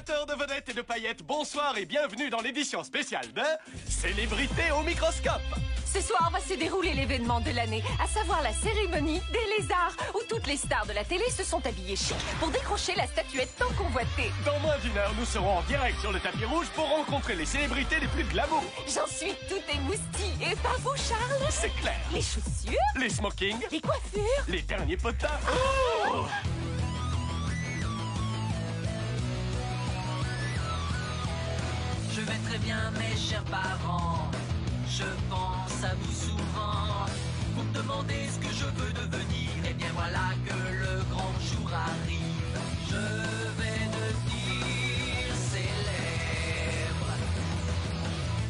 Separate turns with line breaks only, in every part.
Amateurs de vedettes et de paillettes, bonsoir et bienvenue dans l'édition spéciale de Célébrités au microscope.
Ce soir va se dérouler l'événement de l'année, à savoir la cérémonie des lézards, où toutes les stars de la télé se sont habillées chic pour décrocher la statuette tant convoitée.
Dans moins d'une heure, nous serons en direct sur le tapis rouge pour rencontrer les célébrités les plus glamour.
J'en suis tout émoustillée, pas vous, Charles?
C'est clair.
Les chaussures,
Les smokings,
les coiffures,
les derniers potins. Oh,
Je vais très bien, mes chers parents. Je pense à vous souvent. Vous me demandez ce que je veux devenir. Et bien voilà que le grand jour arrive. Je vais devenir célèbre.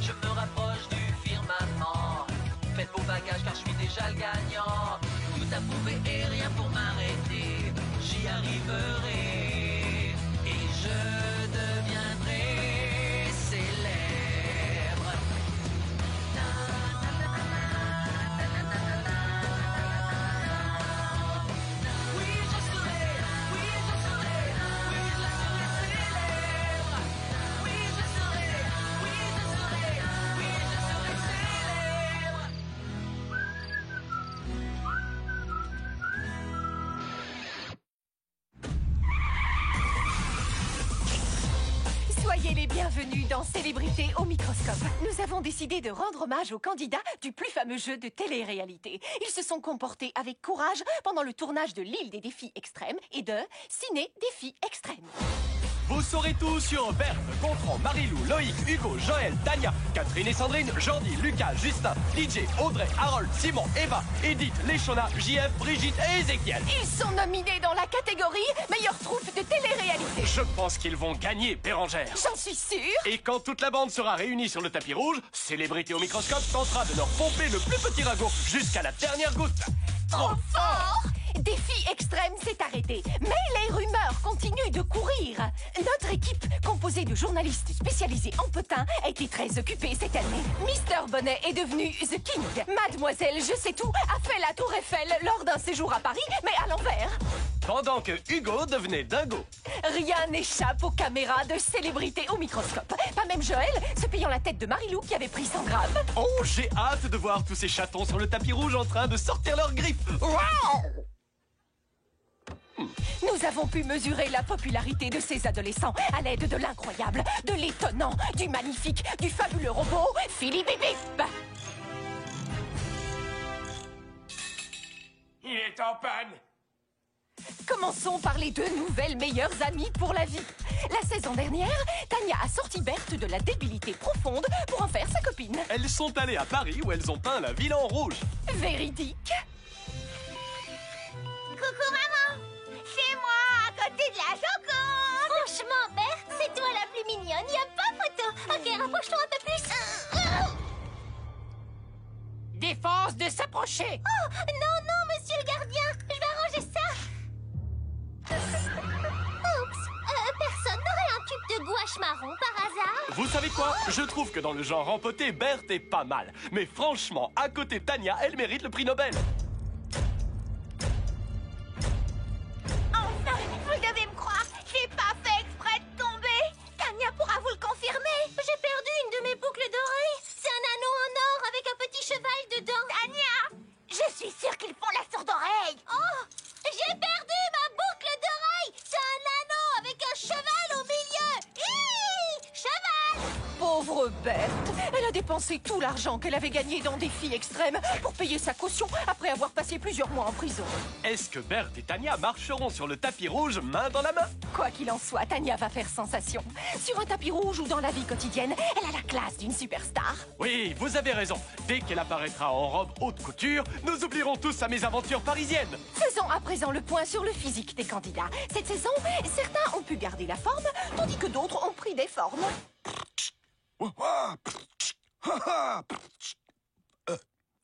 Je me rapproche du firmament. Faites vos bagages car je suis déjà le gagnant. Tout à prouver et rien pour m'arrêter. J'y arriverai. Et je deviendrai célèbre. Oui, je serai, oui, je serai, oui, je serai célèbre. Oui, je serai, oui, je serai, oui, je serai célèbre.
soyez les bienvenus dans Célébrités au microscope. Nous avons décidé de rendre hommage aux candidats du plus fameux jeu de télé-réalité. Ils se sont comportés avec courage pendant le tournage de l'île des défis extrêmes et de Ciné Défis Extrêmes.
vous saurez tout sur Berthe, Gontran, Marilou, Loïc, Hugo, Joël, Tania, Catherine et Sandrine, Jordi, Lucas, Justin, DJ, Audrey, Harold, Simon, Eva, Edith, Léchona, JF, Brigitte et Ézéchiel.
Ils sont nominés dans la catégorie meilleure troupe de télé-réalité.
Je pense qu'ils vont gagner, Bérangère.
J'en suis sûre.
Et quand toute la bande sera réunie sur le tapis rouge, Célébrité au microscope tentera de leur pomper le plus petit ragot jusqu'à la dernière goutte.
Trop fort! Défi extrême s'est arrêté, mais les rumeurs continuent de courir. Notre équipe, composée de journalistes spécialisés en potins, a été très occupée cette année. Mister Bonnet est devenu The King. Mademoiselle Je sais tout a fait la Tour Eiffel lors d'un séjour à Paris, mais à l'envers.
Pendant que Hugo devenait dingo.
Rien n'échappe aux caméras de Célébrité au microscope. Pas même Joël, se payant la tête de Marilou qui avait pris 100 grammes.
Oh, j'ai hâte de voir tous ces chatons sur le tapis rouge en train de sortir leurs griffes. Wow!
Nous avons pu mesurer la popularité de ces adolescents à l'aide de l'incroyable, de l'étonnant, du magnifique, du fabuleux robot Philippe et Bip.
Il est en panne.
Commençons par les deux nouvelles meilleures amies pour la vie. La saison dernière, Tania a sorti Berthe de la débilité profonde pour en faire sa copine.
Elles sont allées à Paris où elles ont peint la ville en rouge.
Véridique.
Coucou maman, c'est moi, à côté de la Joconde. Franchement, Berthe, c'est toi la plus mignonne, y a pas photo. Ok, rapproche-toi un peu plus.
Défense de s'approcher.
Oh, non, non, monsieur le gardien, je vais arranger ça. Oups, personne n'aurait un tube de gouache marron par hasard?
Vous savez quoi? Je trouve que dans le genre rempoté, Berthe est pas mal. Mais franchement, à côté de Tania, elle mérite le prix Nobel.
Enfin, vous devez me croire, j'ai pas fait exprès de tomber. Tania pourra vous le confirmer. J'ai perdu une de mes boucles d'oreilles. C'est un anneau en or avec un petit cheval dedans. Tania, je suis sûre qu'ils font la sourde oreille. Oh, j'ai perdu ma boucle d'oreille. C'est un anneau avec un cheval au milieu. Hi, cheval.
Pauvre Berthe. Elle a dépensé tout l'argent qu'elle avait gagné dans Défis extrêmes pour payer sa caution après avoir passé plusieurs mois en prison.
Est-ce que Berthe et Tania marcheront sur le tapis rouge main dans la main?
Quoi qu'il en soit, Tania va faire sensation. Sur un tapis rouge ou dans la vie quotidienne, elle a la classe d'une superstar.
Oui, vous avez raison. Dès qu'elle apparaîtra en robe haute couture, nous oublierons tous sa mésaventure parisienne.
Faisons à présent le point sur le physique des candidats. Cette saison, certains ont pu garder la forme, tandis que d'autres ont pris des formes.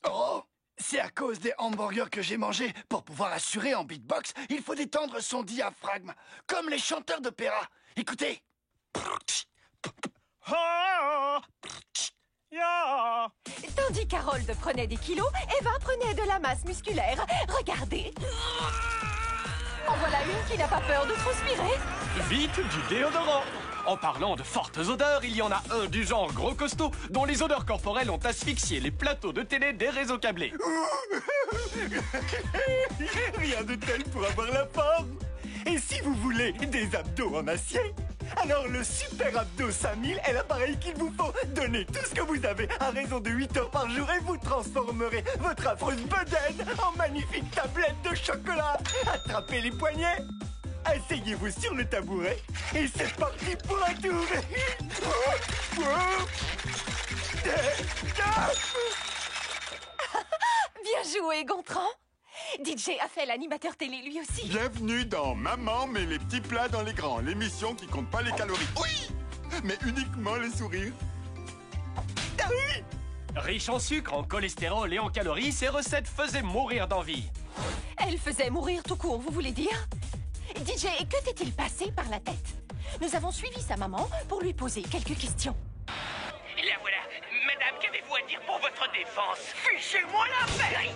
Oh, c'est à cause des hamburgers que j'ai mangés. Pour pouvoir assurer en beatbox, il faut détendre son diaphragme, comme les chanteurs d'opéra. Écoutez.
Tandis qu'Harold prenait des kilos, Eva prenait de la masse musculaire. Regardez. En voilà une qui n'a pas peur de transpirer.
Vite du déodorant. En parlant de fortes odeurs, il y en a un du genre gros costaud dont les odeurs corporelles ont asphyxié les plateaux de télé des réseaux câblés.
Rien de tel pour avoir la forme. Et si vous voulez des abdos en acier, alors le Super Abdo 5000 est l'appareil qu'il vous faut. Donnez tout ce que vous avez à raison de 8 heures par jour et vous transformerez votre affreuse bedaine en magnifique tablette de chocolat. Attrapez les poignets, asseyez-vous sur le tabouret et c'est parti pour un tour.
Bien joué, Gontran. DJ a fait l'animateur télé lui aussi.
Bienvenue dans Maman met les petits plats dans les grands, l'émission qui compte pas les calories. Oui, mais uniquement les sourires.
Ah oui!
Riche en sucre, en cholestérol et en calories, ces recettes faisaient mourir d'envie.
Elle faisait mourir tout court, vous voulez dire? DJ, que t'est-il passé par la tête? Nous avons suivi sa maman pour lui poser quelques questions.
La voilà. Madame, qu'avez-vous à dire pour votre défense? Fichez-moi la paix!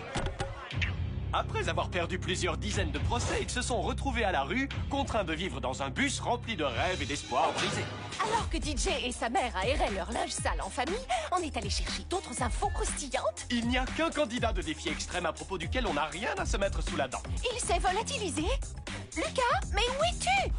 Après avoir perdu plusieurs dizaines de procès, ils se sont retrouvés à la rue, contraints de vivre dans un bus rempli de rêves et d'espoirs brisés.
Alors que DJ et sa mère aéraient leur linge sale en famille, on est allé chercher d'autres infos croustillantes.
Il n'y a qu'un candidat de défi extrême à propos duquel on n'a rien à se mettre sous la dent.
Il s'est volatilisé? Lucas, mais où es-tu?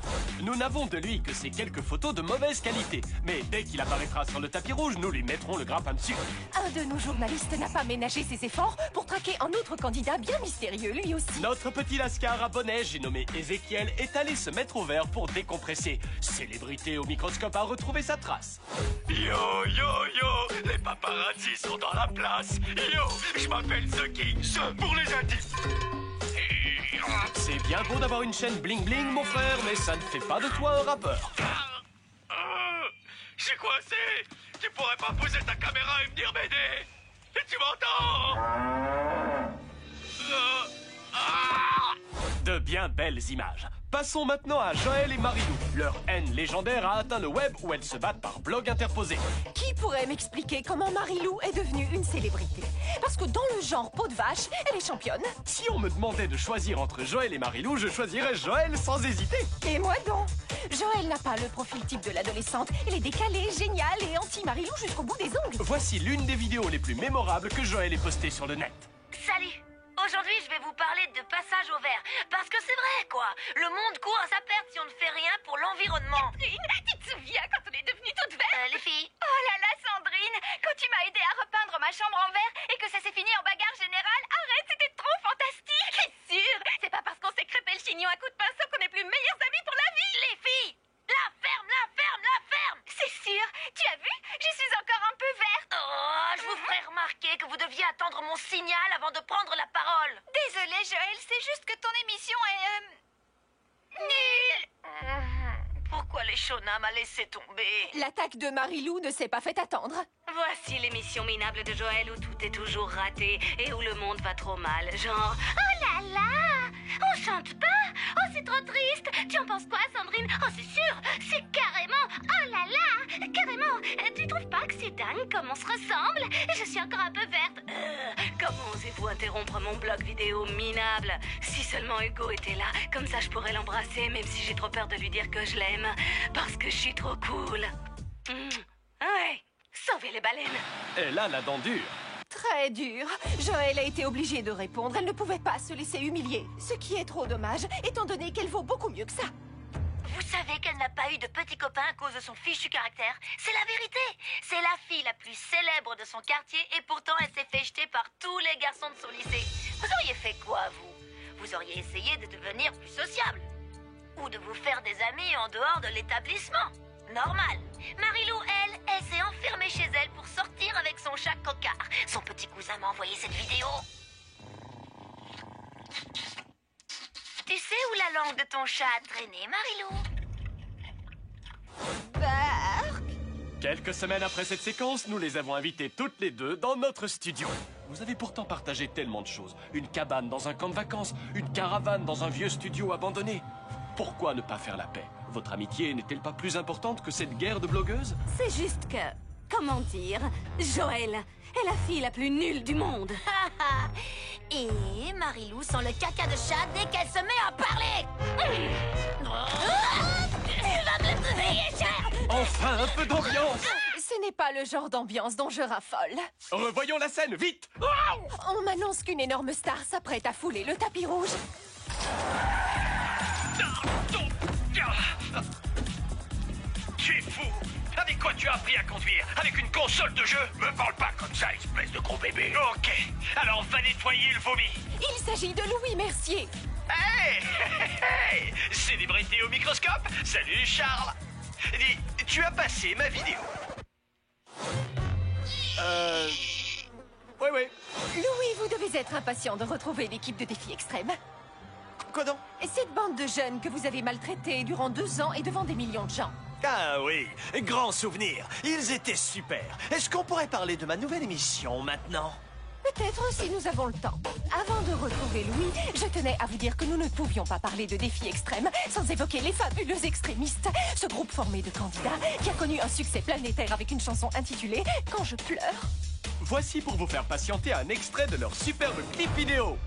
Nous n'avons de lui que ces quelques photos de mauvaise qualité. Mais dès qu'il apparaîtra sur le tapis rouge, nous lui mettrons le grappin dessus.
Un de nos journalistes n'a pas ménagé ses efforts pour traquer un autre candidat bien mystérieux, lui aussi.
Notre petit lascar à bonnet, j'ai nommé Ézéchiel, est allé se mettre au vert pour décompresser. Célébrité au microscope a retrouvé sa trace.
Yo, yo, yo, les paparazzi sont dans la place. Yo, je m'appelle The King, ce pour les indices.
C'est bien beau d'avoir une chaîne bling bling, mon frère, mais ça ne fait pas de toi un rappeur.
J'ai coincé. Tu pourrais pas poser ta caméra et venir m'aider? Tu m'entends?
De bien belles images. Passons maintenant à Joël et Marilou. Leur haine légendaire a atteint le web où elles se battent par blog interposé.
Qui pourrait m'expliquer comment Marilou est devenue une célébrité? Parce que dans le genre peau de vache, elle est championne.
Si on me demandait de choisir entre Joël et Marilou, je choisirais Joël sans hésiter.
Et moi donc? Joël n'a pas le profil type de l'adolescente. Elle est décalée, géniale et anti-Marilou jusqu'au bout des ongles.
Voici l'une des vidéos les plus mémorables que Joël ait postées sur le net.
Salut! Aujourd'hui, je vais vous parler de passage au vert. Parce que c'est vrai, quoi. Le monde court à sa perte si on ne fait rien pour l'environnement. Catherine, tu te souviens quand on est devenue toute verte? Les filles. Oh là là, Sandrine, quand tu m'as aidé à repeindre ma chambre en vert et que ça s'est fini en bagarre générale, arrête, c'était trop fantastique. C'est sûr, c'est pas parce qu'on s'est crêpé le chignon à coups de pinceau qu'on est plus meilleurs amis pour la vie. Les filles, la ferme, la ferme, la ferme. C'est sûr, tu as vu? Je suis encore un peu verte. Oh, je vous ferai remarquer que vous deviez attendre mon signal avant de prendre la parole. Désolée, Joël, c'est juste que ton émission est... nulle. Pourquoi les Shona m'a laissé tomber?
L'attaque de Marilou ne s'est pas fait attendre.
Voici l'émission minable de Joël où tout est toujours raté et où le monde va trop mal. Genre...
Oh là là! On chante pas? Oh, c'est trop triste! Tu en penses quoi, Sandrine? Oh, c'est sûr! C'est carrément... Oh là là! Carrément! Tu trouves pas que c'est dingue comme on se ressemble? Je suis encore un peu verte.
Comment osez-vous interrompre mon blog vidéo minable? Si seulement Hugo était là, comme ça je pourrais l'embrasser même si j'ai trop peur de lui dire que je l'aime. Parce que je suis trop cool. Ouais, sauvez les baleines.
Elle a la dent dure.
Très dur. Joël a été obligée de répondre. Elle ne pouvait pas se laisser humilier. Ce qui est trop dommage, étant donné qu'elle vaut beaucoup mieux que ça.
Vous savez qu'elle n'a pas eu de petit copain à cause de son fichu caractère? C'est la vérité! C'est la fille la plus célèbre de son quartier et pourtant elle s'est fait jeter par tous les garçons de son lycée. Vous auriez fait quoi, vous? Vous auriez essayé de devenir plus sociable. Ou de vous faire des amis en dehors de l'établissement. Normal. Marilou, elle s'est enfermée chez elle pour sortir avec son chat Cocard. Son petit cousin m'a envoyé cette vidéo. Tu sais où la langue de ton chat a traîné, Marilou?
Quelques semaines après cette séquence, nous les avons invitées toutes les deux dans notre studio. Vous avez pourtant partagé tellement de choses. Une cabane dans un camp de vacances, une caravane dans un vieux studio abandonné. Pourquoi ne pas faire la paix? Votre amitié n'est-elle pas plus importante que cette guerre de blogueuses?
C'est juste que... Comment dire? Joël est la fille la plus nulle du monde.
Et Marilou sent le caca de chat dès qu'elle se met à parler. Tu vas me le
Enfin, un peu d'ambiance.
Ce n'est pas le genre d'ambiance dont je raffole.
Revoyons la scène, vite.
On m'annonce qu'une énorme star s'apprête à fouler le tapis rouge.
Tu es fou. Avec quoi tu as appris à conduire? Avec une console de jeu? Me parle pas comme ça, espèce de gros bébé. Ok, alors va nettoyer le vomi.
Il s'agit de Louis Mercier.
Hey, hey, célébrité au microscope. Salut Charles. Dis, tu as passé ma vidéo.
Oui.
Louis, vous devez être impatient de retrouver l'équipe de Défi Extrême.
Quoi donc?
Cette bande de jeunes que vous avez maltraités durant 2 ans et devant des millions de gens.
Ah oui, grand souvenir. Ils étaient super. Est-ce qu'on pourrait parler de ma nouvelle émission maintenant?
Peut-être si nous avons le temps. Avant de retrouver Louis, je tenais à vous dire que nous ne pouvions pas parler de Défi Extrême sans évoquer les fabuleux extrémistes. Ce groupe formé de candidats qui a connu un succès planétaire avec une chanson intitulée « Quand je pleure ».
Voici pour vous faire patienter un extrait de leur superbe clip vidéo.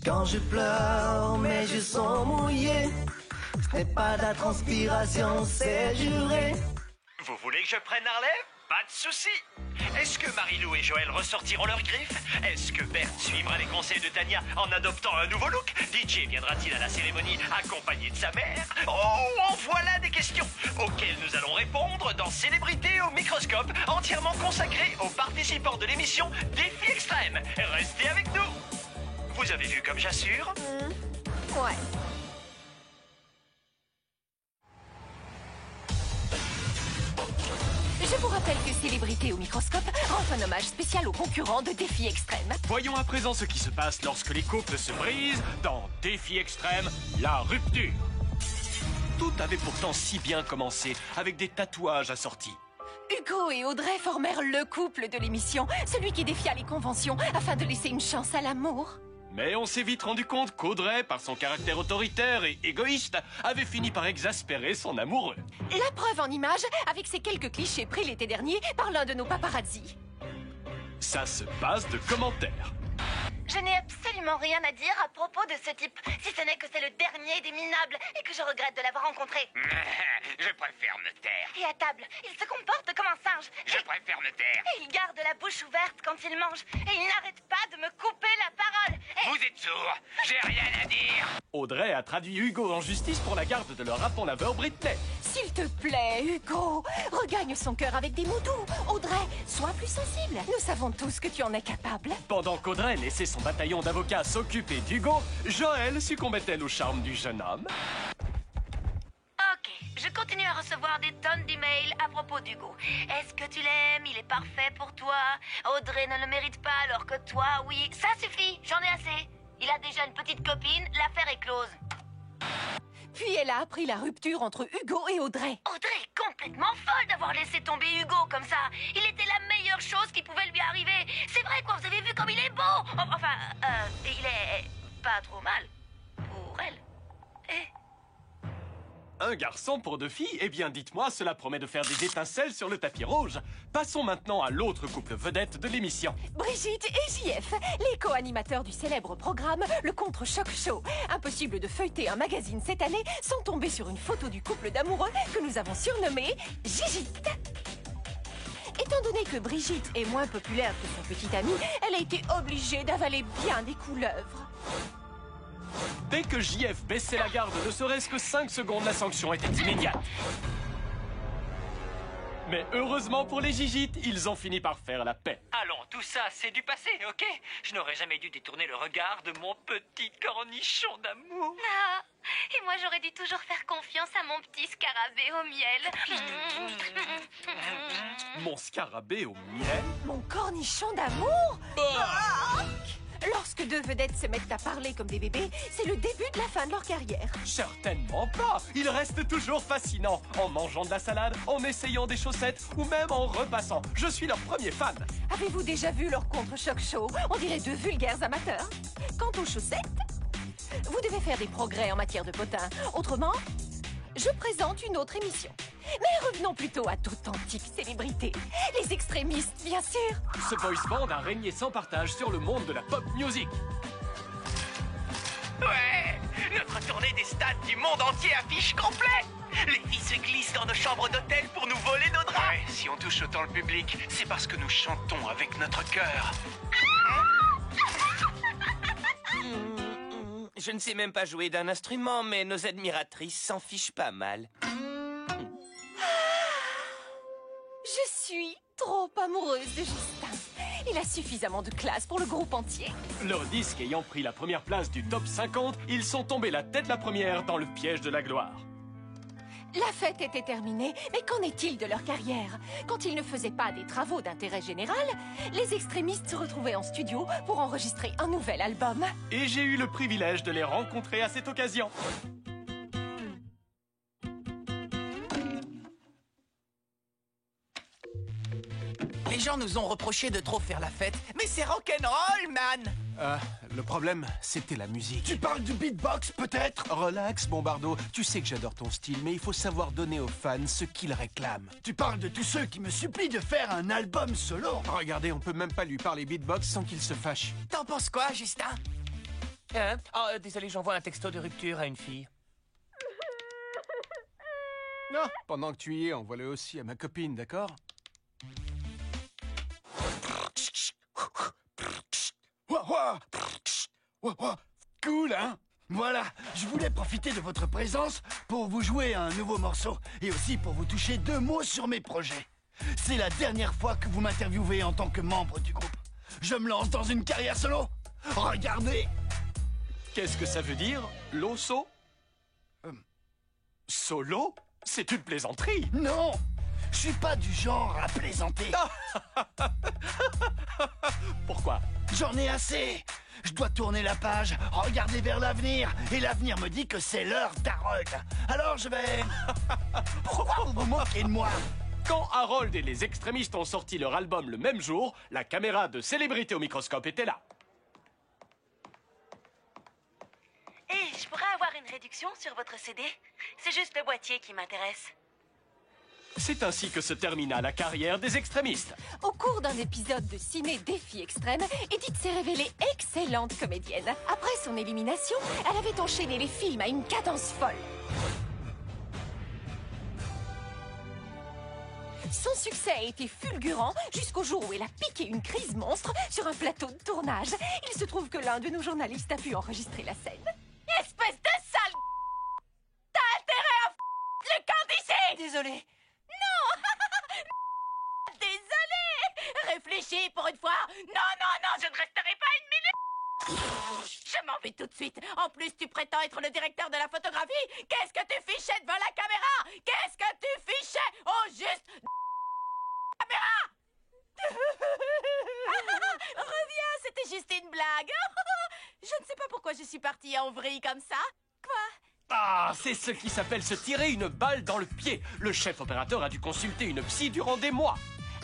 Quand je pleure, mes yeux sont mouillés. Ce n'est pas de la transpiration, c'est juré.
Vous voulez que je prenne la relève? Pas de souci. Est-ce que Marie-Lou et Joël ressortiront leurs griffes? Est-ce que Bert suivra les conseils de Tania en adoptant un nouveau look? DJ viendra-t-il à la cérémonie accompagné de sa mère? Oh, en voilà des questions auxquelles nous allons répondre dans Célébrité au microscope, entièrement consacré aux participants de l'émission Défi Extrême. Restez avec nous. Vous avez vu comme j'assure?
Ouais. Je vous rappelle que Célébrité au microscope rend un hommage spécial aux concurrents de Défi Extrême.
Voyons à présent ce qui se passe lorsque les couples se brisent dans Défi Extrême, la rupture. Tout avait pourtant si bien commencé, avec des tatouages assortis.
Hugo et Audrey formèrent le couple de l'émission, celui qui défia les conventions afin de laisser une chance à l'amour.
Mais on s'est vite rendu compte qu'Audrey, par son caractère autoritaire et égoïste, avait fini par exaspérer son amoureux.
La preuve en image avec ces quelques clichés pris l'été dernier par l'un de nos paparazzi.
Ça se passe de commentaires.
Je n'ai absolument rien à dire à propos de ce type, si ce n'est que c'est le dernier des minables et que je regrette de l'avoir rencontré.
Je préfère me taire.
Et à table, il se comporte comme un singe.
Je préfère me taire.
Et il garde la bouche ouverte quand il mange. Et il n'arrête pas de me couper la parole. Et...
Vous êtes sourds. J'ai rien à dire.
Audrey a traduit Hugo en justice pour la garde de leur rapon laveur Britney.
S'il te plaît, Hugo, regagne son cœur avec des mots doux. Audrey, sois plus sensible. Nous savons tous que tu en es capable.
Pendant qu'Audrey laissait son bataillon d'avocats s'occuper d'Hugo, Joël succombait-elle au charme du jeune homme?
Ok, je continue à recevoir des tonnes d'emails à propos d'Hugo. Est-ce que tu l'aimes? Il est parfait pour toi. Audrey ne le mérite pas alors que toi, oui. Ça suffit, j'en ai assez. Il a déjà une petite copine, l'affaire est close.
Puis elle a appris la rupture entre Hugo et Audrey.
Audrey est complètement folle d'avoir laissé tomber Hugo comme ça. Il était la meilleure chose qui pouvait lui arriver. C'est vrai quoi, vous avez vu comme il est beau. Enfin, il est pas trop mal pour elle.
Un garçon pour 2 filles? Eh bien, dites-moi, cela promet de faire des étincelles sur le tapis rouge. Passons maintenant à l'autre couple vedette de l'émission.
Brigitte et JF, les co-animateurs du célèbre programme Le Contre-Choc Show. Impossible de feuilleter un magazine cette année sans tomber sur une photo du couple d'amoureux que nous avons surnommé Gigite. Étant donné que Brigitte est moins populaire que son petit ami, elle a été obligée d'avaler bien des couleuvres.
Dès que JF baissait la garde, ne serait-ce que 5 secondes, la sanction était immédiate. Mais heureusement pour les Gigites, ils ont fini par faire la paix.
Allons, tout ça, c'est du passé, ok? Je n'aurais jamais dû détourner le regard de mon petit cornichon d'amour.
Ah, et moi j'aurais dû toujours faire confiance à mon petit scarabée au miel.
Mon scarabée au miel?
Mon cornichon d'amour? Lorsque 2 vedettes se mettent à parler comme des bébés, c'est le début de la fin de leur carrière.
Certainement pas. Ils restent toujours fascinants. En mangeant de la salade, en essayant des chaussettes ou même en repassant. Je suis leur premier fan.
Avez-vous déjà vu leur contre-choc show? On dirait 2 vulgaires amateurs. Quant aux chaussettes, vous devez faire des progrès en matière de potin. Autrement, je présente une autre émission. Mais revenons plutôt à toute antique célébrité. Les extrémistes, bien sûr.
Ce boys band a régné sans partage sur le monde de la pop music.
Ouais, notre tournée des stades du monde entier affiche complet. Les filles se glissent dans nos chambres d'hôtel pour nous voler nos draps. Ouais, si on touche autant le public, c'est parce que nous chantons avec notre cœur. Je ne sais même pas jouer d'un instrument, mais nos admiratrices s'en fichent pas mal.
Je suis trop amoureuse de Justin. Il a suffisamment de classe pour le groupe entier.
Leur disque ayant pris la première place du top 50, ils sont tombés la tête la première dans le piège de la gloire.
La fête était terminée, mais qu'en est-il de leur carrière? Quand ils ne faisaient pas des travaux d'intérêt général, les extrémistes se retrouvaient en studio pour enregistrer un nouvel album.
Et j'ai eu le privilège de les rencontrer à cette occasion.
Les gens nous ont reproché de trop faire la fête, mais c'est rock'n'roll, man!
Le problème, c'était la musique.
Tu parles du beatbox, peut-être?
Relax, Bombardo. Tu sais que j'adore ton style, mais il faut savoir donner aux fans ce qu'ils réclament.
Tu parles de tous ceux qui me supplient de faire un album solo.
Regardez, on peut même pas lui parler beatbox sans qu'il se fâche.
T'en penses quoi, Justin? Désolé, j'envoie un texto de rupture à une fille.
Non, pendant que tu y es, envoie-le aussi à ma copine, d'accord?
Cool, hein? Voilà, je voulais profiter de votre présence pour vous jouer un nouveau morceau et aussi pour vous toucher 2 mots sur mes projets. C'est la dernière fois que vous m'interviewez en tant que membre du groupe. Je me lance dans une carrière solo. Regardez.
Qu'est-ce que ça veut dire, l'osso? Solo? C'est une plaisanterie.
Non, je suis pas du genre à plaisanter.
Pourquoi?
J'en ai assez. Je dois tourner la page, regarder vers l'avenir. Et l'avenir me dit que c'est l'heure d'Harold. Alors je vais... Pourquoi vous vous moquez de moi?
Quand Harold et les extrémistes ont sorti leur album le même jour, la caméra de Célébrité au microscope était là.
Et je pourrais avoir une réduction sur votre CD? C'est juste le boîtier qui m'intéresse.
C'est ainsi que se termina la carrière des extrémistes.
Au cours d'un épisode de Ciné Défi Extrême, Edith s'est révélée excellente comédienne. Après son élimination, elle avait enchaîné les films à une cadence folle. Son succès a été fulgurant jusqu'au jour où elle a piqué une crise monstre sur un plateau de tournage. Il se trouve que l'un de nos journalistes a pu enregistrer la scène. Espèce de sale... T'as intérêt à le camp d'ici!
Désolé.
Désolée! Réfléchis pour une fois! Non, je ne resterai pas une minute! Je m'en vais tout de suite! En plus, tu prétends être le directeur de la photographie! Qu'est-ce que tu fichais devant la caméra? Qu'est-ce que tu fichais au juste... caméra? Reviens, c'était juste une blague! Je ne sais pas pourquoi je suis partie en vrille comme ça. Quoi?
Ah, c'est ce qui s'appelle se tirer une balle dans le pied. Le chef opérateur a dû consulter une psy durant des mois.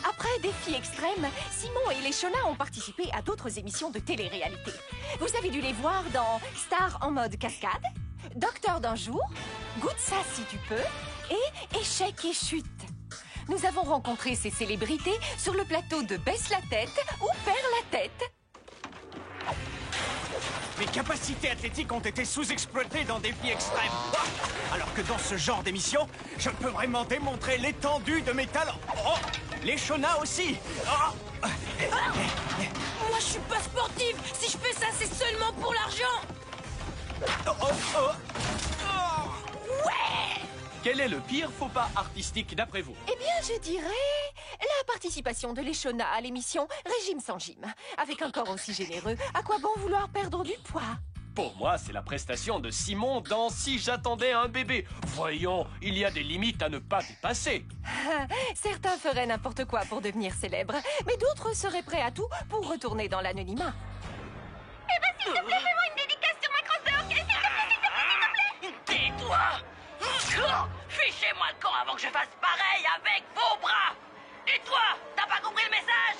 Après Défi Extrême, Simon et les Shona ont participé à d'autres émissions de télé-réalité. Vous avez dû les voir dans Star en mode cascade, Docteur d'un jour, Goûte ça si tu peux et Échec et chute. Nous avons rencontré ces célébrités sur le plateau de Baisse la tête ou Perds la tête.
Mes capacités athlétiques ont été sous-exploitées dans Défi Extrême. Alors que dans ce genre d'émission, je peux vraiment démontrer l'étendue de mes talents. Oh, les Shona aussi. Oh.
Moi, je suis pas sportive. Si je fais ça, c'est seulement pour l'argent. Ouais!
Quel est le pire faux pas artistique d'après vous?
Eh bien, je dirais la participation de l'Eshona à l'émission Régime sans gym. Avec un corps aussi généreux, à quoi bon vouloir perdre du poids?
Pour moi, c'est la prestation de Simon dans Si j'attendais un bébé. Voyons, il y a des limites à ne pas dépasser.
Certains feraient n'importe quoi pour devenir célèbres, mais d'autres seraient prêts à tout pour retourner dans l'anonymat.
Eh ben, s'il te plaît, fais-moi une dédicace sur ma crosse de hockey, s'il te plaît.
Tais-toi! Fichez-moi le camp avant que je fasse pareil avec vos bras! Et toi, t'as pas compris le message?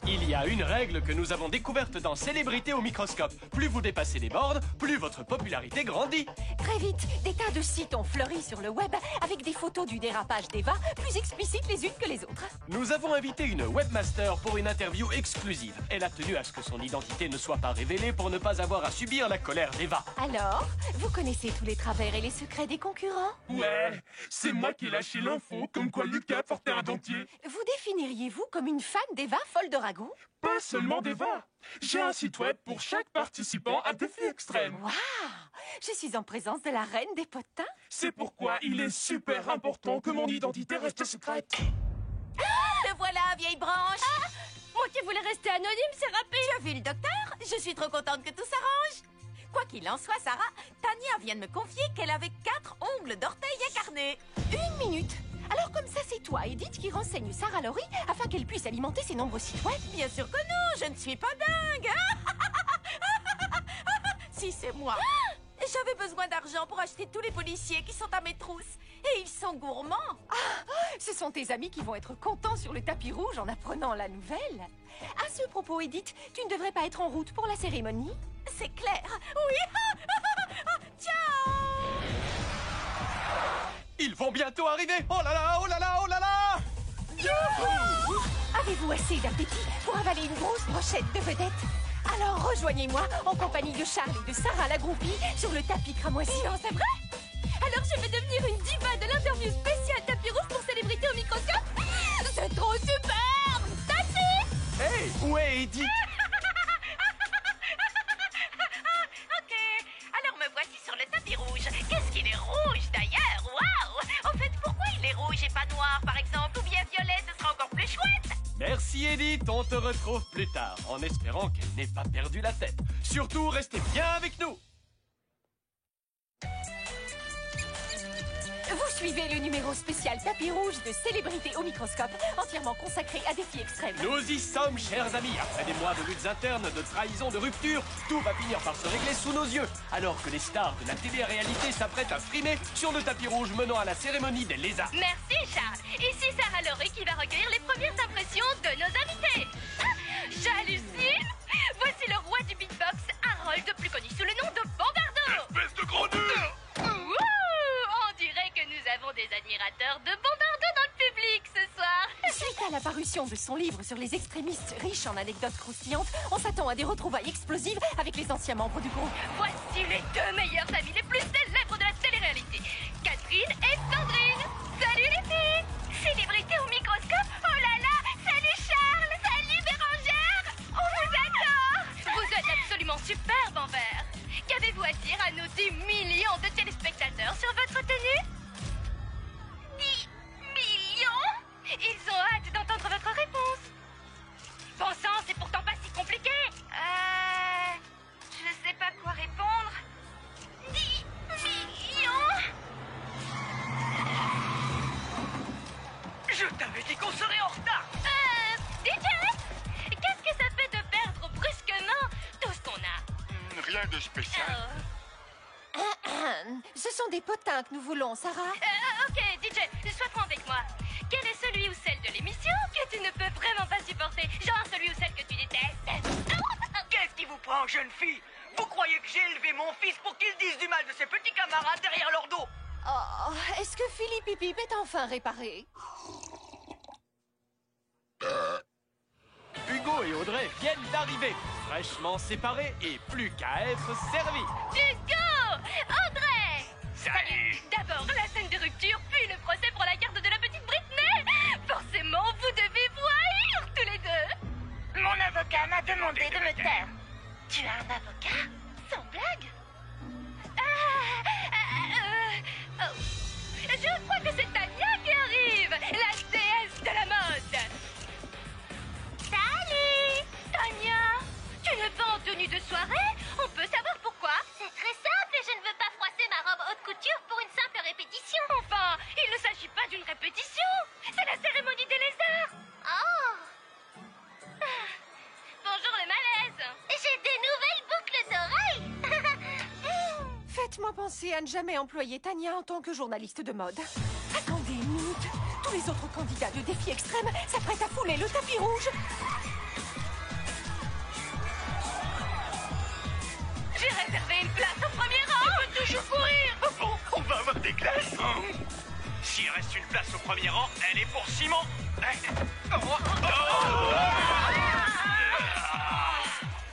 Il y a une règle que nous avons découverte dans Célébrité au microscope. Plus vous dépassez les bornes, plus votre popularité grandit.
Très vite, des tas de sites ont fleuri sur le web avec des photos du dérapage d'Eva plus explicites les unes que les autres.
Nous avons invité une webmaster pour une interview exclusive. Elle a tenu à ce que son identité ne soit pas révélée pour ne pas avoir à subir la colère d'Eva.
Alors, vous connaissez tous les travers et les secrets des concurrents?
Ouais, c'est moi qui ai lâché l'info, comme quoi Lucas portait un dentier.
Vous définiriez-vous comme une fan d'Eva folle de ragoût?
Pas seulement d'Eva. J'ai un site web pour chaque participant à défi extrême.
Waouh! Je suis en présence de la reine des potins.
C'est pourquoi il est super important que mon identité reste secrète.
Le voilà, vieille branche.
Moi qui voulais rester anonyme, c'est rapide.
Tu as vu le docteur? Je suis trop contente que tout s'arrange. Quoi qu'il en soit, Sarah, Tania vient de me confier qu'elle avait 4 ongles d'orteil incarnés.
Une minute. Alors comme ça, c'est toi, Edith, qui renseigne Sarah Laurie afin qu'elle puisse alimenter ses nombreux sites web?
Bien sûr que non, je ne suis pas dingue. Si, c'est moi. J'avais besoin d'argent pour acheter tous les policiers qui sont à mes trousses. Et ils sont gourmands.
Ce sont tes amis qui vont être contents sur le tapis rouge en apprenant la nouvelle. À ce propos, Edith, tu ne devrais pas être en route pour la cérémonie?
C'est clair. Oui. Ciao.
Ils vont bientôt arriver. Oh là là, oh là là, oh là là.
Youhou! Avez-vous assez d'appétit pour avaler une grosse brochette de vedettes? Alors rejoignez-moi en compagnie de Charles et de Sarah la groupie sur le tapis cramoisi.
Non, c'est vrai? Alors je vais devenir une diva de l'interview spéciale tapis rouge pour Célébrité au microscope? C'est trop super! Tapis!
Hey, où est Edith?
Ok, alors me voici sur le tapis rouge. Qu'est-ce qu'il est rouge d'ailleurs? Waouh! En fait, pourquoi il est rouge et pas noir par exemple? Ou bien violet, ce sera encore plus chouette!
Merci Edith, on te retrouve plus tard, en espérant qu'elle n'ait pas perdu la tête. Surtout, restez bien avec nous.
Vous suivez le numéro spécial tapis rouge de Célébrité au microscope, entièrement consacré à défis extrêmes.
Nous y sommes, chers amis. Après des mois de luttes internes, de trahisons, de ruptures, tout va finir par se régler sous nos yeux. Alors que les stars de la télé-réalité s'apprêtent à frimer sur le tapis rouge menant à la cérémonie des lézards.
Merci Charles. Ici Sarah Laurie qui va recueillir les premières impressions de nos invités. J'hallucine. Voici le roi du beatbox, Harold, plus connu sous le nom de Bombardeau.
Espèce de gros nœud!
On dirait que nous avons des admirateurs de Bombardeau dans le public ce soir.
Suite à la parution de son livre sur les extrémistes riches en anecdotes croustillantes, on s'attend à des retrouvailles explosives avec les anciens membres du groupe.
Voici les 2 meilleures amies les plus célèbres de la télé-réalité, Catherine et Sandrine. Salut les filles! Célébrité au microscope. Oh là là! Salut Charles! Salut Bérangère! On vous adore! Vous êtes absolument superbe en vert. Qu'avez-vous à dire à nos 10 millions de téléspectateurs sur votre tenue? 10 millions? Ils ont hâte d'entendre votre réponse. Bon sang, c'est pourtant pas si compliqué. Je sais pas quoi répondre. 10 millions?
Je t'avais dit qu'on serait en retard.
DJ, qu'est-ce que ça fait de perdre brusquement tout ce qu'on a?
Rien de spécial.
Ce sont des potins que nous voulons, Sarah.
Ok, DJ, sois franc avec moi. Quel est celui ou celle de l'émission que tu ne peux vraiment pas supporter? Genre celui ou celle que tu détestes?
Qu'est-ce qui vous prend, jeune fille? Vous croyez que j'ai élevé mon fils pour qu'il dise du mal de ses petits camarades derrière leur dos?
Oh, est-ce que Philippe et Pip est enfin réparé?
Hugo et Audrey viennent d'arriver, fraîchement séparés et plus qu'à être servis.
Hugo! Audrey!
Salut!
D'abord la scène de rupture, puis le procès pour la garde de la petite Britney! Forcément, vous devez vous haïr tous les deux!
Mon avocat m'a demandé de me taire. Tu as un avocat? Sans blague?
Je crois que c'est Tania qui arrive! La déesse de la mode!
Salut!
Tania! Tu n'es pas en tenue de soirée? On peut savoir pourquoi?
C'est très simple, je ne veux pas froisser ma robe haute couture pour une simple répétition.
Enfin, il ne s'agit pas d'une répétition! C'est la cérémonie des lézards!
Oh!
Bonjour le malaise!
J'ai des nouvelles boucles d'oreilles!
Faites-moi penser à ne jamais employer Tania en tant que journaliste de mode. Attendez une minute. Tous les autres candidats de défi extrême s'apprêtent à fouler le tapis rouge.
S'il reste une place au premier rang, elle est pour Simon.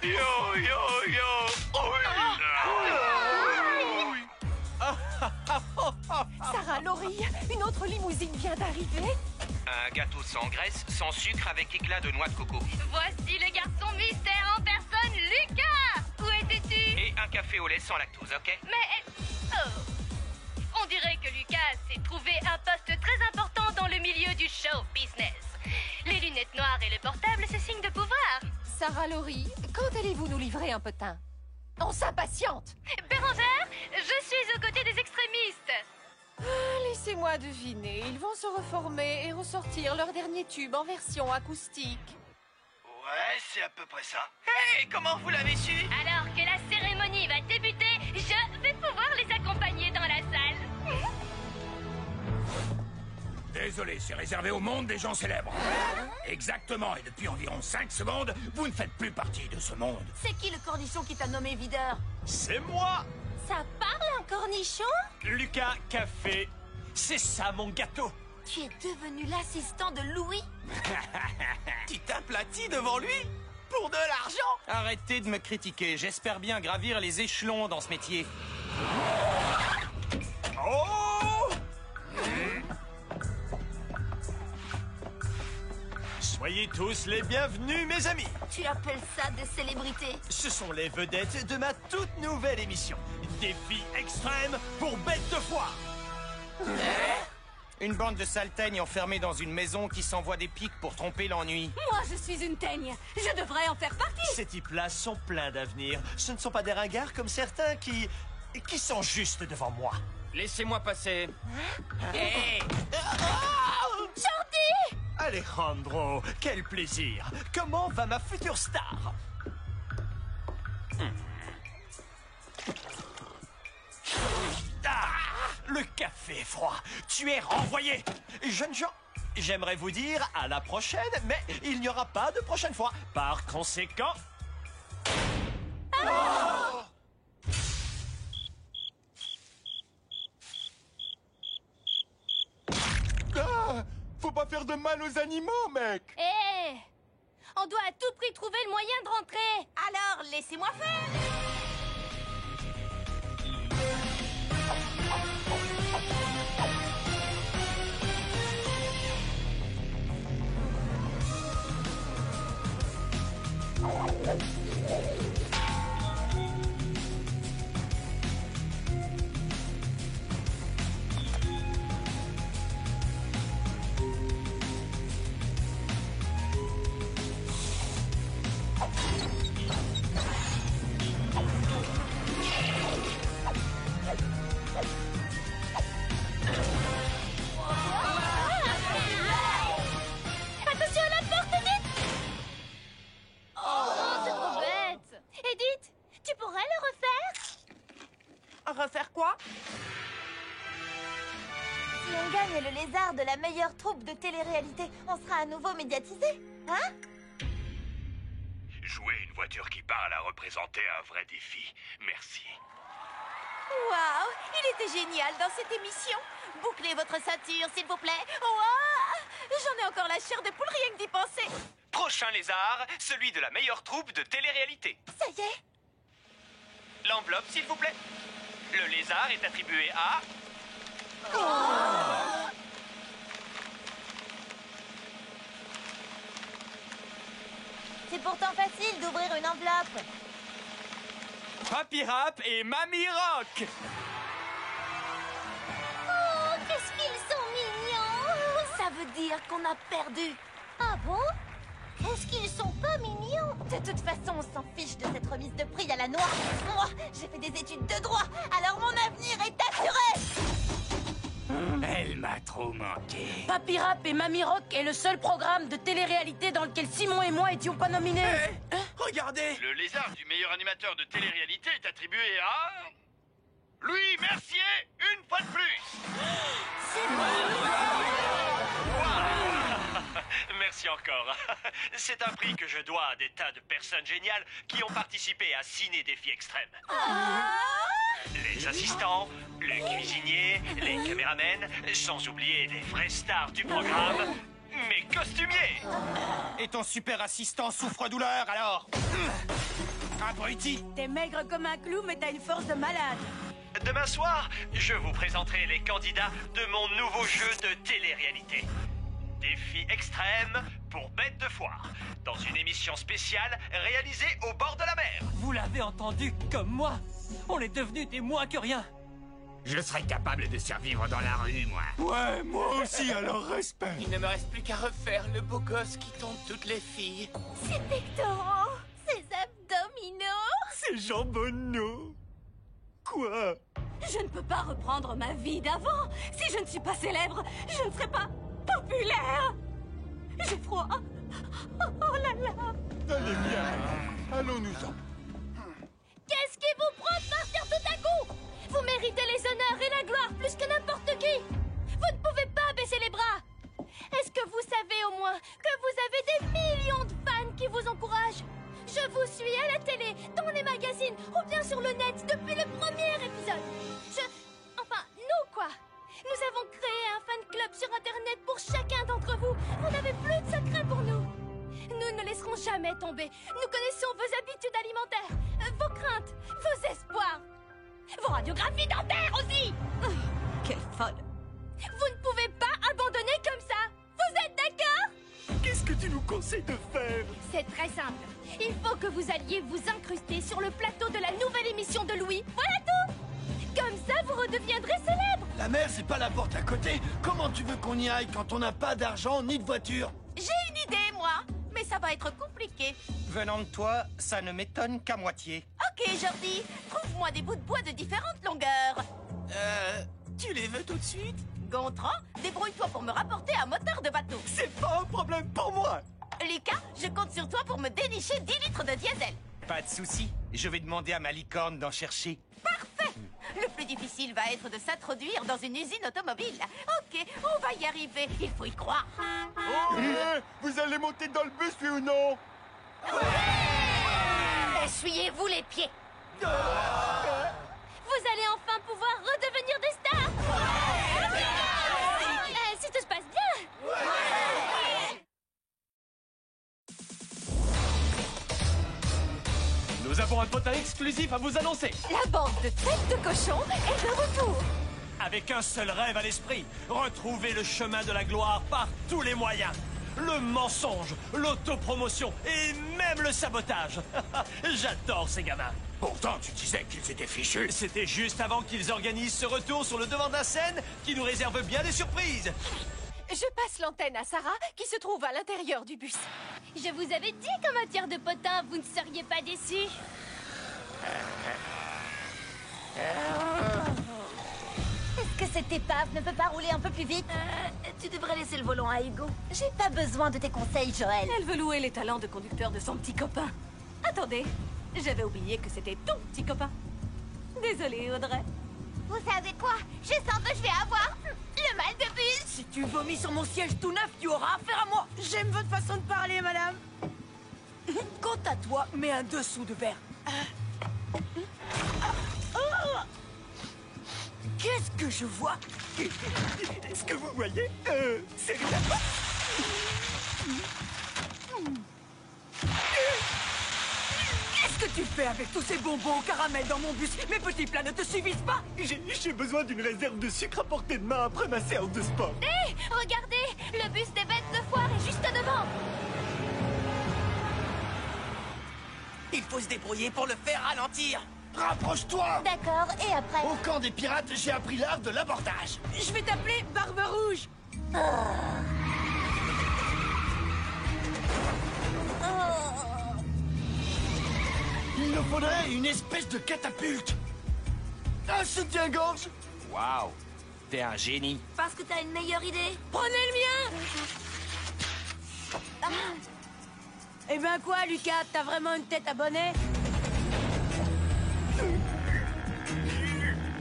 Yo, yo, yo.
Sarah, Laurie, une autre limousine vient d'arriver.
Un gâteau sans graisse, sans sucre, avec éclat de noix de coco.
Voici le garçon mystère en personne, Lucas. Où étais-tu?
Et un café au lait sans lactose, ok?
Mais... Oh. On dirait que Lucas s'est trouvé un poste très important dans le milieu du show business. Les lunettes noires et le portable, c'est signe de pouvoir.
Sarah, Laurie, quand allez-vous nous livrer un potin? On s'impatiente.
Bérangère, je suis aux côtés des extrémistes.
Laissez-moi deviner, ils vont se reformer et ressortir leur dernier tube en version acoustique.
Ouais, c'est à peu près ça.
Hey, comment vous l'avez su?
Alors que la cérémonie va débuter, je vais pouvoir les accompagner dans la salle.
Désolé, c'est réservé au monde des gens célèbres. Exactement, et depuis environ 5 secondes, vous ne faites plus partie de ce monde.
C'est qui le cornichon qui t'a nommé videur?
C'est moi,
Ça parle un cornichon?
Lucas Café. C'est ça mon gâteau.
Tu es devenu l'assistant de Louis?
Tu t'aplatis devant lui? Pour de l'argent? Arrêtez de me critiquer, j'espère bien gravir les échelons dans ce métier.
Oh! Soyez tous les bienvenus, mes amis.
Tu appelles ça des célébrités?
Ce sont les vedettes de ma toute nouvelle émission. Défi extrême pour bête de foire.
Une bande de salteignes enfermée dans une maison qui s'envoie des pics pour tromper l'ennui.
Moi, je suis une teigne. Je devrais en faire partie.
Ces types-là sont pleins d'avenir. Ce ne sont pas des ringards comme certains qui sont juste devant moi.
Laissez-moi passer.
Jordi!
Alejandro, quel plaisir. Comment va ma future star? Ah, le café est froid. Tu es renvoyé. Jeunes gens, j'aimerais vous dire à la prochaine, mais il n'y aura pas de prochaine fois. Par conséquent... Oh!
Ah, faut pas faire de mal aux animaux, mec.
Hé! On doit à tout prix trouver le moyen de rentrer.
Alors, laissez-moi faire!
Attention à la porte, Edith! Oh, c'est trop bête! Edith, tu pourrais le refaire?
Refaire quoi? Si on gagne le lézard de la meilleure troupe de télé-réalité, on sera à nouveau médiatisé, hein?
Jouer une voiture qui parle a représenté un vrai défi. Merci.
Waouh! Il était génial dans cette émission! Bouclez votre ceinture, s'il vous plaît! Waouh! J'en ai encore la chair de poule rien que d'y penser!
Prochain lézard, celui de la meilleure troupe de télé-réalité.
Ça y est!
L'enveloppe, s'il vous plaît. Le lézard est attribué à...
C'est pourtant facile d'ouvrir une enveloppe!
Papy Rap et Mamie Rock.
Oh, qu'est-ce qu'ils sont mignons! Ça veut dire qu'on a perdu! Ah bon? Est-ce qu'ils sont pas mignons? De toute façon, on s'en fiche de cette remise de prix à la noix. Moi, j'ai fait des études de droit, alors mon avenir est assuré!
Elle m'a trop manqué.
Papy Rap et Mamie Rock est le seul programme de télé-réalité dans lequel Simon et moi étions pas nominés.
Regardez.
Le lézard du meilleur animateur de télé-réalité est attribué à... Louis Mercier, une fois de plus. Merci encore. C'est un prix que je dois à des tas de personnes géniales qui ont participé à Ciné Défi Extrême. Les assistants, le cuisinier, les caméramens, sans oublier les vraies stars du programme, mes costumiers.
Et ton super assistant souffre-douleur, alors? Abruti!
T'es maigre comme un clou, mais t'as une force de malade.
Demain soir, je vous présenterai les candidats de mon nouveau jeu de télé-réalité. Défi extrême pour bêtes de foire, dans une émission spéciale réalisée au bord de la mer.
Vous l'avez entendu, comme moi. On est devenus des moins que rien.
Je serais capable de survivre dans la rue, moi.
Ouais, moi aussi, alors respect.
Il ne me reste plus qu'à refaire le beau gosse qui tombe toutes les filles.
Ces pectoraux, ces abdominaux.
Ces jambonneaux. Quoi?
Je ne peux pas reprendre ma vie d'avant. Si je ne suis pas célèbre, je ne serai pas populaire. J'ai froid. Oh là là.
Allez, bien. Allons-nous-en.
Qu'est-ce qui vous prend de partir tout à coup? Vous méritez les honneurs et la gloire plus que n'importe qui. Vous ne pouvez pas baisser les bras. Est-ce que vous savez au moins que vous avez des millions de fans qui vous encouragent? Je vous suis à la télé, dans les magazines ou bien sur le net depuis le premier épisode. Enfin, nous quoi. Nous avons créé un fan club sur Internet pour chacun d'entre vous. Vous n'avez plus de secret pour nous. Nous ne laisserons jamais tomber. Nous connaissons vos habitudes alimentaires, vos craintes, vos espoirs, vos radiographies dentaires aussi.
Quelle folle.
Vous ne pouvez pas abandonner comme ça. Vous êtes d'accord?
Qu'est-ce que tu nous conseilles de faire?
C'est très simple. Il faut que vous alliez vous incruster sur le plateau de la nouvelle émission de Louis. Voilà tout. Comme ça, vous redeviendrez célèbre.
La mer, c'est pas la porte à côté. Comment tu veux qu'on y aille quand on n'a pas d'argent ni de voiture?
J'ai une idée, moi. Mais ça va être compliqué.
Venant de toi, ça ne m'étonne qu'à moitié.
Ok, Jordi, trouve-moi des bouts de bois de différentes longueurs.
Tu les veux tout de suite?
Gontran, débrouille-toi pour me rapporter un moteur de bateau.
C'est pas un problème pour moi.
Lucas, je compte sur toi pour me dénicher 10 litres de diesel.
Pas de souci. Je vais demander à ma licorne d'en chercher.
Parfait. Le plus difficile va être de s'introduire dans une usine automobile. Ok, on va y arriver. Il faut y croire.
Vous allez monter dans le bus, oui ou non?
Essuyez-vous les pieds. Vous allez enfin pouvoir redevenir des stars. Si tout se passe bien.
Nous avons un potin exclusif à vous annoncer.
La bande de têtes de cochon est de retour.
Avec un seul rêve à l'esprit, retrouver le chemin de la gloire par tous les moyens. Le mensonge, l'autopromotion et même le sabotage. J'adore ces gamins.
Pourtant, tu disais qu'ils étaient fichus.
C'était juste avant qu'ils organisent ce retour sur le devant de la scène qui nous réserve bien des surprises.
Je passe l'antenne à Sarah qui se trouve à l'intérieur du bus.
Je vous avais dit qu'en matière de potin, vous ne seriez pas déçus.
Est-ce que cette épave ne peut pas rouler un peu plus vite? Tu devrais laisser le volant à Hugo. J'ai pas besoin de tes conseils, Joël.
Elle veut louer les talents de conducteur de son petit copain. Attendez, j'avais oublié que c'était ton petit copain. Désolée, Audrey.
Vous savez quoi? Je sens que je vais avoir le mal de bus.
Si tu vomis sur mon siège tout neuf, tu auras affaire à moi. J'aime votre façon de parler, madame. Quant à toi, mets un dessous de verre. Qu'est-ce que je vois?
Ce que vous voyez, c'est rien.
Qu'est-ce que tu fais avec tous ces bonbons au caramel dans mon bus? Mes petits plats ne te suffisent pas?
J'ai besoin d'une réserve de sucre à portée de main après ma séance de sport.
Hé, regardez, le bus des bêtes de foire est juste devant.
Il faut se débrouiller pour le faire ralentir.
Rapproche-toi!
D'accord, et après?
Au camp des pirates, j'ai appris l'art de l'abordage.
Je vais t'appeler Barbe Rouge.
Il nous faudrait une espèce de catapulte. Un soutien-gorge.
Waouh, t'es un génie.
Parce que t'as une meilleure idée?
Prenez le mien. Eh ben quoi, Lucas, t'as vraiment une tête à bonnet?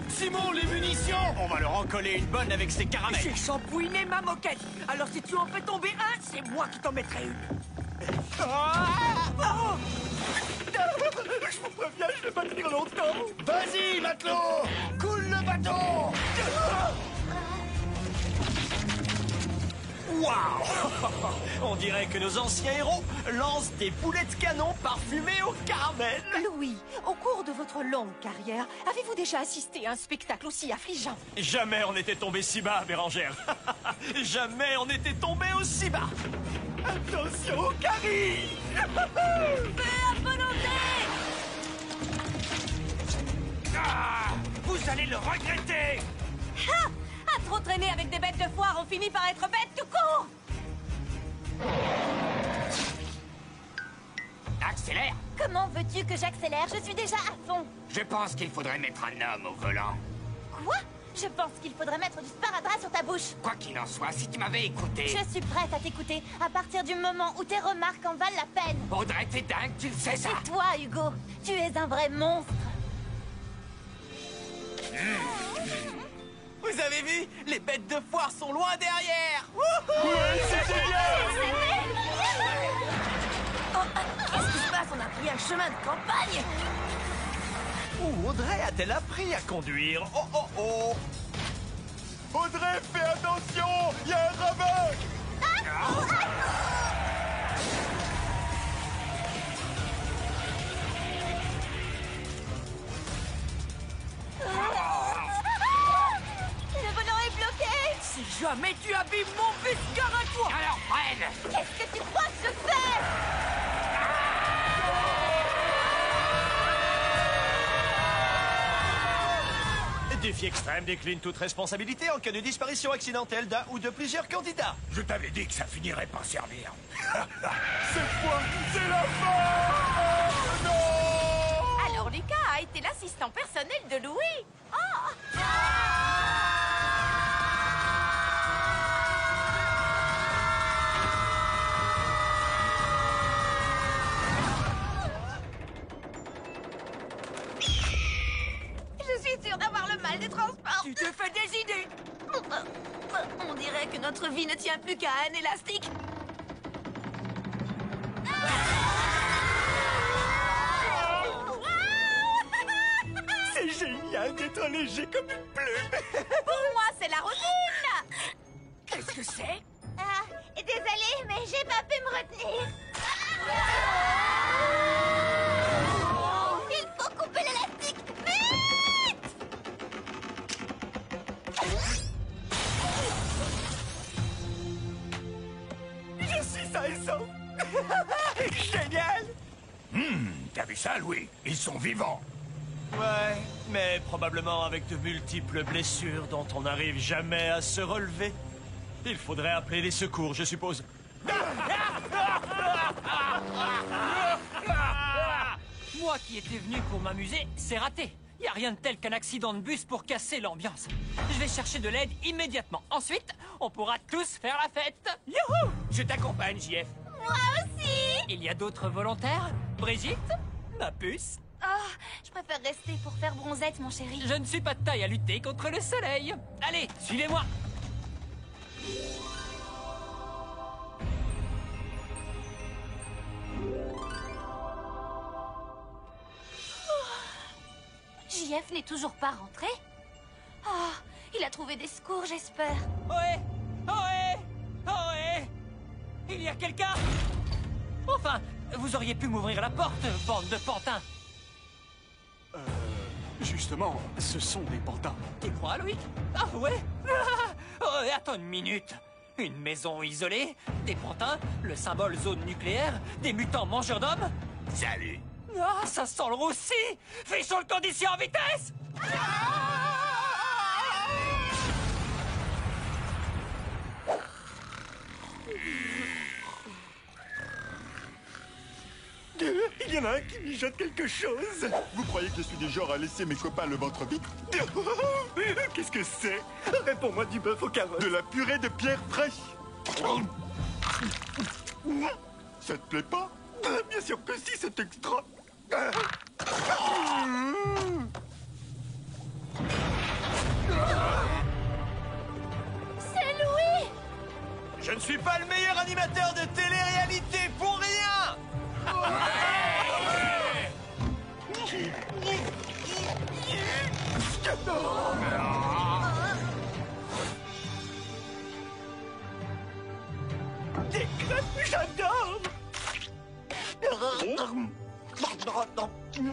Simon, les munitions!
On va leur en coller une bonne avec ces caramels.
J'ai shampouiné ma moquette. Alors si tu en fais tomber un, c'est moi qui t'en mettrai une.
Je vous préviens, je vais pas tenir longtemps.
Vas-y, matelot! Coule le bateau!
bateau!
Waouh! On dirait que nos anciens héros lancent des boulets de canon parfumés au caramel.
Louis, au cours de votre longue carrière, avez-vous déjà assisté à un spectacle aussi affligeant?
Jamais on n'était tombé si bas, Bérangère. Jamais on n'était tombé aussi bas. Attention au carré.
Fais à volonté!
Ah! Vous allez le regretter!
Ha! À trop traîner avec des bêtes de foire, on finit par être bêtes tout court!
Accélère!
Comment veux-tu que j'accélère? Je suis déjà à fond.
Je pense qu'il faudrait mettre un homme au volant.
Quoi? Je pense qu'il faudrait mettre du sparadrap sur ta bouche.
Quoi qu'il en soit, si tu m'avais écouté...
Je suis prête à t'écouter à partir du moment où tes remarques en valent la peine.
Audrey, t'es dingue, tu le sais ça?
C'est toi, Hugo. Tu es un vrai monstre.
Vous avez vu? Les bêtes de foire sont loin derrière.
Ouais, c'est génial!
Oh, qu'est-ce qui se passe? On a pris un chemin de campagne!
Où Audrey a-t-elle appris à conduire? Oh oh oh!
Audrey, fais attention! Il y a un ravin!
Le volant est bloqué.
Si jamais tu abîmes mon bus, gare à toi!
Alors freine!
Qu'est-ce que tu crois que je fais?
Défi extrême décline toute responsabilité en cas de disparition accidentelle d'un ou de plusieurs candidats.
Je t'avais dit que ça finirait par servir.
Cette fois, c'est la fin! Non!
Alors Lucas a été l'assistant personnel de Louis. Je suis sûre d'avoir le mal des transports.
Tu te fais des idées! On dirait que notre vie ne tient plus qu'à un élastique.
C'est génial d'être léger comme une plume!
Pour moi, c'est la routine.
Qu'est-ce que c'est?
Ah, désolée, mais j'ai pas pu me retenir. Il faut couper l'élastique. Vite!
Je suis sain et sauf! Génial!
T'as vu ça, Louis? Ils sont vivants.
Ouais, mais probablement avec de multiples blessures dont on n'arrive jamais à se relever. Il faudrait appeler les secours, je suppose.
Moi qui étais venu pour m'amuser, c'est raté. Y a rien de tel qu'un accident de bus pour casser l'ambiance. Je vais chercher de l'aide immédiatement. Ensuite, on pourra tous faire la fête. Youhou!
Je t'accompagne, JF.
Moi aussi!
Il y a d'autres volontaires? Brigitte? Ma puce?
Oh, je préfère rester pour faire bronzette, mon chéri.
Je ne suis pas de taille à lutter contre le soleil. Allez, suivez-moi.
JF n'est toujours pas rentré? Oh, il a trouvé des secours, j'espère.
Ohé! Ohé! Ohé! Il y a quelqu'un? Enfin, vous auriez pu m'ouvrir la porte, bande de pantins.
Justement, ce sont des pantins.
Tu crois, Louis? Ah ouais? Oh, attends une minute. Une maison isolée, des pantins, le symbole zone nucléaire, des mutants mangeurs d'hommes?
Salut.
Ah, ça sent le roussi! Fichons le condition en vitesse!
Il y en a un qui mijote quelque chose.
Vous croyez que je suis du genre à laisser mes copains le ventre vide?
Qu'est-ce que c'est? Réponds-moi du bœuf aux carottes.
De la purée de pierre fraîche. Ça te plaît pas?
Bien sûr que si, c'est extra.
C'est Louis!
Je ne suis pas le meilleur animateur de télé-réalité pour rien!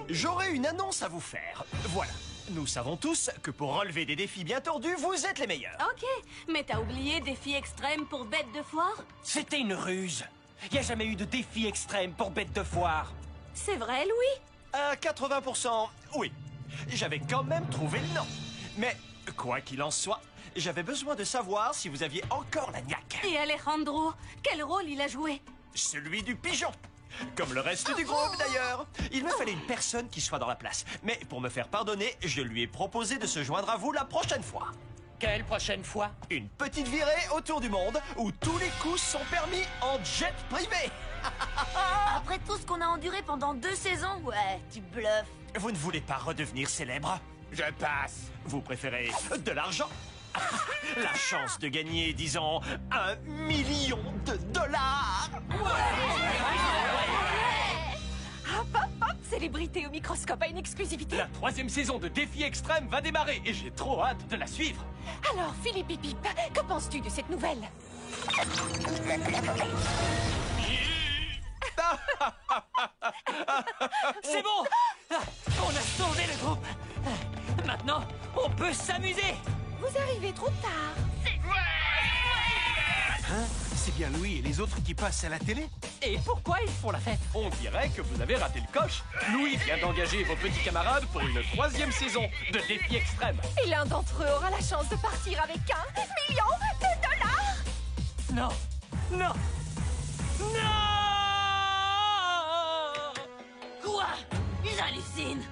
J'aurais une annonce à vous faire. Voilà. Nous savons tous que pour relever des défis bien tordus, vous êtes les meilleurs.
Ok, mais t'as oublié défi extrême pour bête de foire?
C'était une ruse. Il n'y a jamais eu de défi extrême pour bête de foire.
C'est vrai, Louis?
À 80%, oui. J'avais quand même trouvé le nom. Mais, quoi qu'il en soit, j'avais besoin de savoir si vous aviez encore la niaque.
Et Alejandro, quel rôle il a joué?
Celui du pigeon. Comme le reste du groupe, d'ailleurs. Il me fallait une personne qui soit dans la place. Mais pour me faire pardonner, je lui ai proposé de se joindre à vous la prochaine fois.
Quelle prochaine fois?
Une petite virée autour du monde où tous les coups sont permis en jet privé.
Après tout ce qu'on a enduré pendant 2 saisons, ouais, tu bluffes.
Vous ne voulez pas redevenir célèbre?
Je passe.
Vous préférez de l'argent? La chance de gagner, disons, $1 million.
Hop, hop, hop, célébrité au microscope a une exclusivité.
La 3e saison de Défi Extrême va démarrer et j'ai trop hâte de la suivre.
Alors, Philippe et Pip, que penses-tu de cette nouvelle?
C'est bon! On a sauvé le groupe! Maintenant, on peut s'amuser!
Vous arrivez trop tard.
Hein? C'est bien Louis et les autres qui passent à la télé?
Et pourquoi ils font la fête?
On dirait que vous avez raté le coche. Louis vient d'engager vos petits camarades pour une 3e saison de Défi Extrême.
Et l'un d'entre eux aura la chance de partir avec $1 million.
Non! Non! Non!
Quoi? J'hallucine!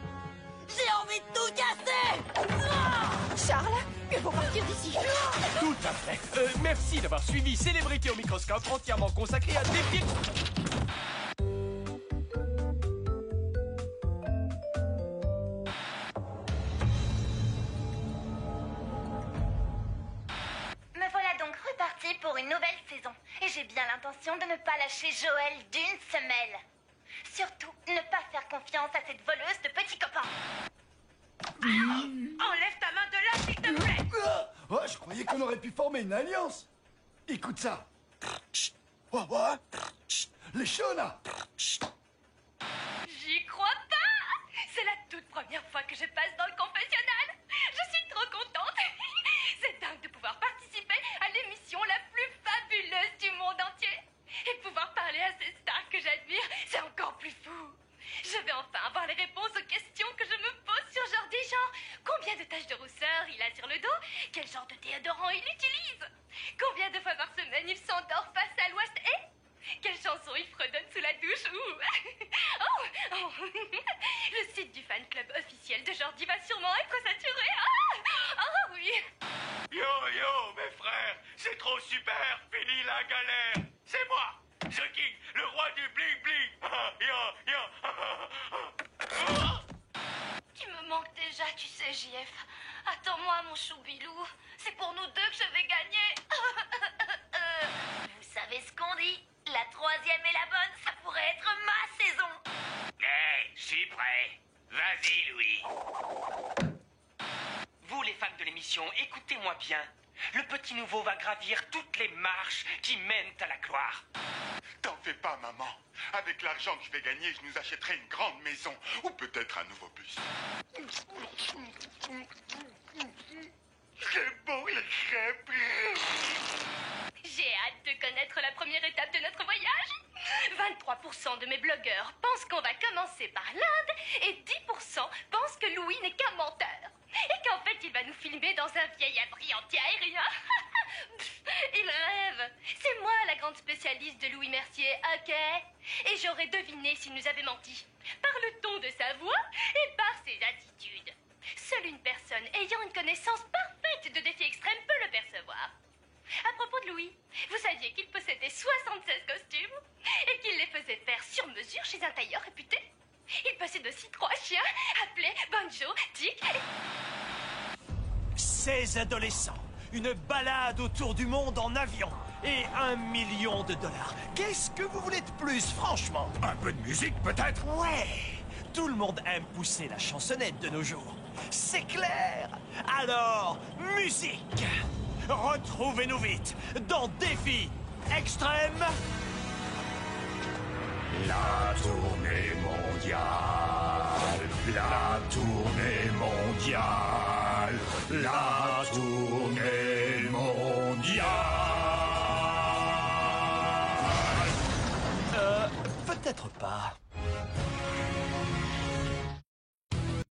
J'ai envie de tout casser!
Charles, mieux vaut partir d'ici.
Tout à fait. Merci d'avoir suivi Célébrité au microscope, entièrement consacré à Défi.
Me voilà donc repartie pour une nouvelle saison. Et j'ai bien l'intention de ne pas lâcher Joël d'une semelle. Surtout, ne pas faire confiance à cette voleuse de petits copains.
Enlève ta main de là, s'il te plaît!
Oh, je croyais qu'on aurait pu former une alliance. Écoute ça. Oh, oh. Les Shona.
J'y crois pas! C'est la toute première fois que je passe dans le confessionnal. Je suis trop contente. C'est dingue de pouvoir participer à l'émission la plus fabuleuse du monde entier. Et pouvoir parler à ces stars que j'admire, c'est encore plus fou. Je vais enfin avoir les réponses aux questions que je me pose sur Jordi, genre combien de taches de rousseur il a sur le dos, quel genre de déodorant il utilise, combien de fois par semaine il s'endort face à l'ouest et quelle chanson il fredonne sous la douche ou... Le site du fan club officiel de Jordi va sûrement être saturé. Ah oui.
Yo yo, mes frères, c'est trop super, fini la galère. C'est moi, The King, le roi du bling bling.
Tu me manques déjà, tu sais, JF. Attends-moi, mon choubilou. C'est pour nous deux que je vais gagner.
Vous savez ce qu'on dit? La 3e est la bonne, ça pourrait être ma saison.
Hey, je suis prêt. Vas-y, Louis.
Vous, les fans de l'émission, écoutez-moi bien. Le petit nouveau va gravir toutes les marches qui mènent à la gloire.
T'en fais pas, maman. Avec l'argent que je vais gagner, je nous achèterai une grande maison. Ou peut-être un nouveau bus. C'est bon, les crêpes.
J'ai hâte de connaître la première étape de notre voyage. 23% de mes blogueurs pensent qu'on va commencer par l'Inde et 10% pensent que Louis n'est qu'un menteur. Et qu'en fait, il va nous filmer dans un vieil abri anti-aérien. Il rêve. C'est moi la grande spécialiste de Louis Mercier, ok? Et j'aurais deviné s'il nous avait menti. Par le ton de sa voix et par ses attitudes. Seule une personne ayant une connaissance parfaite de Défi Extrême peut le percevoir. À propos de Louis, vous saviez qu'il possédait 76 costumes et qu'il les faisait faire sur mesure chez un tailleur réputé? Il possède aussi 3 chiens appelés Banjo, Dick et...
16 adolescents, une balade autour du monde en avion et $1 million. Qu'est-ce que vous voulez de plus, franchement?
Un peu de musique, peut-être?
Ouais, tout le monde aime pousser la chansonnette de nos jours. C'est clair. Alors, musique. Retrouvez-nous vite dans Défi Extrême.
La tournée mondiale, la tournée mondiale, la tournée mondiale.
Peut-être pas.